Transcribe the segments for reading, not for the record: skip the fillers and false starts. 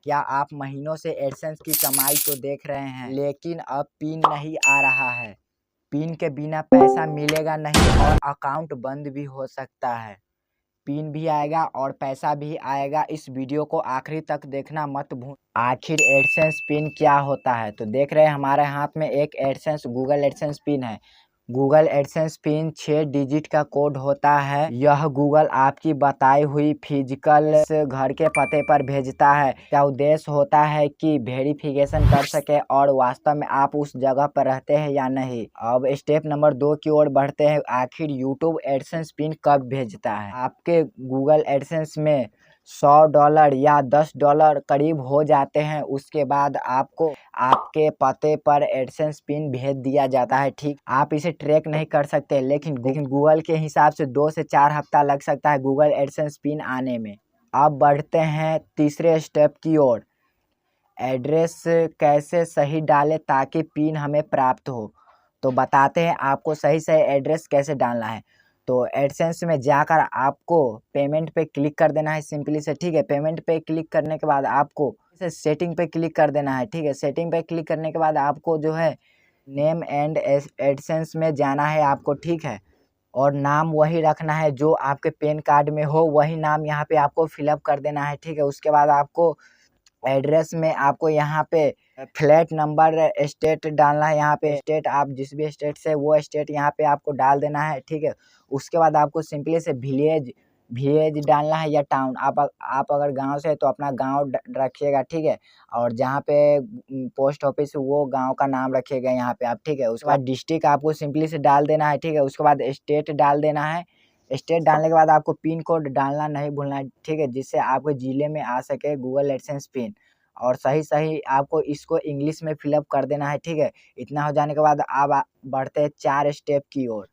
क्या आप महीनों से एडसेंस की कमाई तो देख रहे हैं, लेकिन अब पिन नहीं आ रहा है। पिन के बिना पैसा मिलेगा नहीं और अकाउंट बंद भी हो सकता है। पिन भी आएगा और पैसा भी आएगा। इस वीडियो को आखिरी तक देखना मत भूल। आखिर एडसेंस पिन क्या होता है? तो देख रहे हैं हमारे हाथ में एक एडसेंस गूगल एडसेंस पिन है। गूगल एडसेंस पिन 6 डिजिट का कोड होता है। यह गूगल आपकी बताई हुई फिजिकल घर के पते पर भेजता है। क्या उद्देश्य होता है कि वेरिफिकेशन कर सके और वास्तव में आप उस जगह पर रहते हैं या नहीं। अब स्टेप नंबर 2 की ओर बढ़ते हैं। आखिर यूट्यूब एडसेंस पिन कब भेजता है? आपके गूगल एडसेंस में $100 या $10 करीब हो जाते हैं। उसके बाद आपको आपके पते पर एडसेंस पिन भेज दिया जाता है। ठीक, आप इसे ट्रैक नहीं कर सकते, लेकिन गूगल के हिसाब से 2 से 4 हफ्ता लग सकता है गूगल एडसेंस पिन आने में। अब बढ़ते हैं तीसरे स्टेप की ओर। एड्रेस कैसे सही डालें ताकि पिन हमें प्राप्त हो। तो बताते हैं आपको सही एड्रेस कैसे डालना है। तो एडसेंस में जाकर आपको पेमेंट पे क्लिक कर देना है सिंपली से। ठीक है, पेमेंट पे क्लिक करने के बाद आपको सेटिंग पे क्लिक कर देना है। ठीक है, सेटिंग पे क्लिक करने के बाद आपको जो है नेम एंड एडसेंस में जाना है आपको। ठीक है, और नाम वही रखना है जो आपके पैन कार्ड में हो, वही नाम यहाँ पे आपको फिलअप कर देना है। ठीक है, उसके बाद आपको एड्रेस में आपको यहाँ पे फ्लैट नंबर स्टेट डालना है। यहाँ पे स्टेट आप जिस भी स्टेट से वो स्टेट यहाँ पे आपको डाल देना है। ठीक है, उसके बाद आपको सिंपली से विलेज विलेज डालना है या टाउन। आप अगर गांव से है तो अपना गांव रखिएगा। ठीक है, और जहाँ पे पोस्ट ऑफिस वो गांव का नाम रखिएगा यहाँ पे आप। ठीक है, उसके बाद डिस्ट्रिक्ट आपको सिंपली से डाल देना है। ठीक है, उसके बाद स्टेट डाल देना है। स्टेट डालने के बाद आपको पिन कोड डालना नहीं भूलना है। ठीक है, जिससे आपके ज़िले में आ सके गूगल एडसेंस पिन। और सही आपको इसको इंग्लिश में फिलअप कर देना है। ठीक है, इतना हो जाने के बाद अब बढ़ते हैं 4 स्टेप की ओर।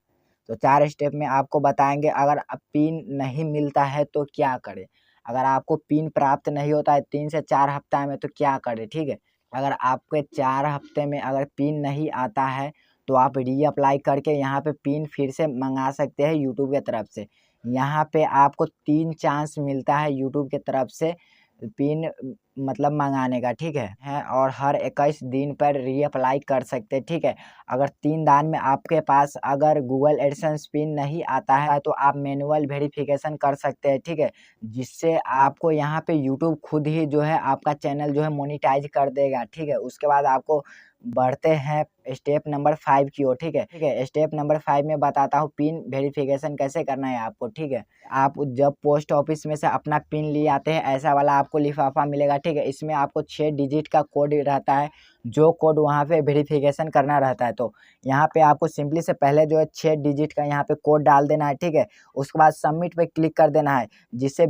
तो 4 स्टेप में आपको बताएंगे अगर पिन नहीं मिलता है तो क्या करें। अगर आपको पिन प्राप्त नहीं होता है 3 से 4 हफ्ता में तो क्या करें। ठीक है, अगर आपके 4 हफ्ते में अगर पिन नहीं आता है तो आप रीअप्लाई करके यहाँ पे पिन फिर से मंगा सकते हैं यूट्यूब की तरफ से। यहाँ पे आपको 3 चांस मिलता है यूट्यूब की तरफ से पिन मतलब मंगाने का। ठीक है, और हर 21 दिन पर रीअप्लाई कर सकते हैं। ठीक है, अगर 3 दान में आपके पास अगर गूगल एडसेंस पिन नहीं आता है तो आप मैनुअल वेरिफिकेशन कर सकते हैं। ठीक है, जिससे आपको यहाँ पे यूट्यूब खुद ही जो है आपका चैनल जो है मोनेटाइज कर देगा। ठीक है, उसके बाद आपको बढ़ते हैं स्टेप नंबर 5 की ओर। ठीक है, स्टेप नंबर 5 में बताता हूँ पिन वेरिफिकेशन कैसे करना है आपको। ठीक है, आप जब पोस्ट ऑफिस में से अपना पिन लिए आते हैं ऐसा वाला आपको लिफाफा मिलेगा। ठीक है, इसमें आपको 6 डिजिट का कोड रहता है, जो कोड वहाँ पे वेरिफिकेशन करना रहता है। तो यहाँ पे आपको सिंपली से पहले जो है 6 डिजिट का यहाँ पे कोड डाल देना है। ठीक है, उसके बाद सबमिट पे क्लिक कर देना है, जिससे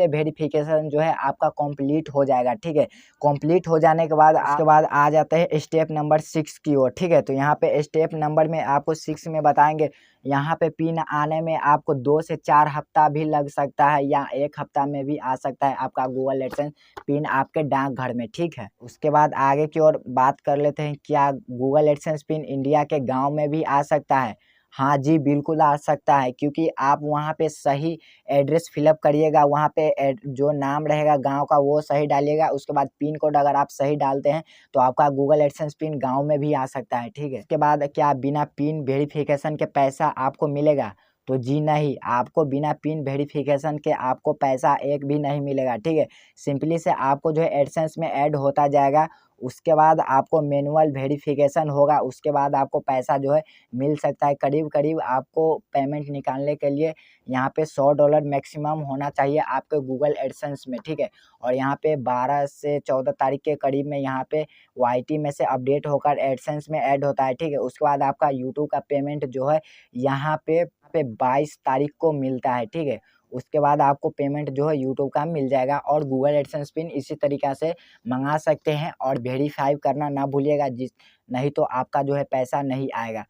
वेरिफिकेशन जो है आपका कंप्लीट हो जाएगा। ठीक है, कंप्लीट हो जाने के बाद उसके बाद आ जाते हैं स्टेप नंबर 6 की ओर। ठीक है, तो यहाँ पे स्टेप नंबर में आपको 6 में बताएंगे यहाँ पे पिन आने में आपको 2 से 4 हफ्ता भी लग सकता है या 1 हफ्ता में भी आ सकता है आपका गूगल एडसेंस पिन आपके डाकघर में। ठीक है, उसके बाद आगे की ओर बात कर लेते हैं, क्या गूगल एडसेंस पिन इंडिया के गांव में भी आ सकता है? हाँ जी, बिल्कुल आ सकता है, क्योंकि आप वहाँ पे सही एड्रेस फिलअप करिएगा। वहाँ पे जो नाम रहेगा गांव का वो सही डालिएगा। उसके बाद पिन कोड अगर आप सही डालते हैं तो आपका गूगल एडसेंस पिन गांव में भी आ सकता है। ठीक है, इसके बाद क्या बिना पिन वेरिफिकेशन के पैसा आपको मिलेगा? तो जी नहीं, आपको बिना पिन वेरिफिकेशन के आपको पैसा एक भी नहीं मिलेगा। ठीक है, सिंपली से आपको जो है एडसेंस में ऐड होता जाएगा। उसके बाद आपको मैनुअल वेरिफिकेशन होगा, उसके बाद आपको पैसा जो है मिल सकता है। करीब करीब आपको पेमेंट निकालने के लिए यहाँ पे $100 मैक्सिमम होना चाहिए आपके गूगल एडसेंस में। ठीक है, और यहाँ पे 12 से 14 तारीख के करीब में यहाँ पे वाईटी में से अपडेट होकर एडसेंस में ऐड होता है। ठीक है, उसके बाद आपका यूट्यूब का पेमेंट जो है यहाँ पे 22 तारीख को मिलता है। ठीक है, उसके बाद आपको पेमेंट जो है यूट्यूब का मिल जाएगा। और गूगल एडसेंस पिन इसी तरीक़ा से मंगा सकते हैं और वेरीफाई करना ना भूलिएगा, नहीं तो आपका जो है पैसा नहीं आएगा।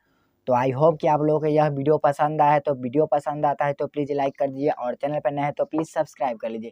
तो आई होप कि आप लोगों को यह वीडियो पसंद आया है। तो वीडियो पसंद आता है तो प्लीज़ लाइक कर दीजिए और चैनल पर नए हैं तो प्लीज़ सब्सक्राइब कर लीजिए।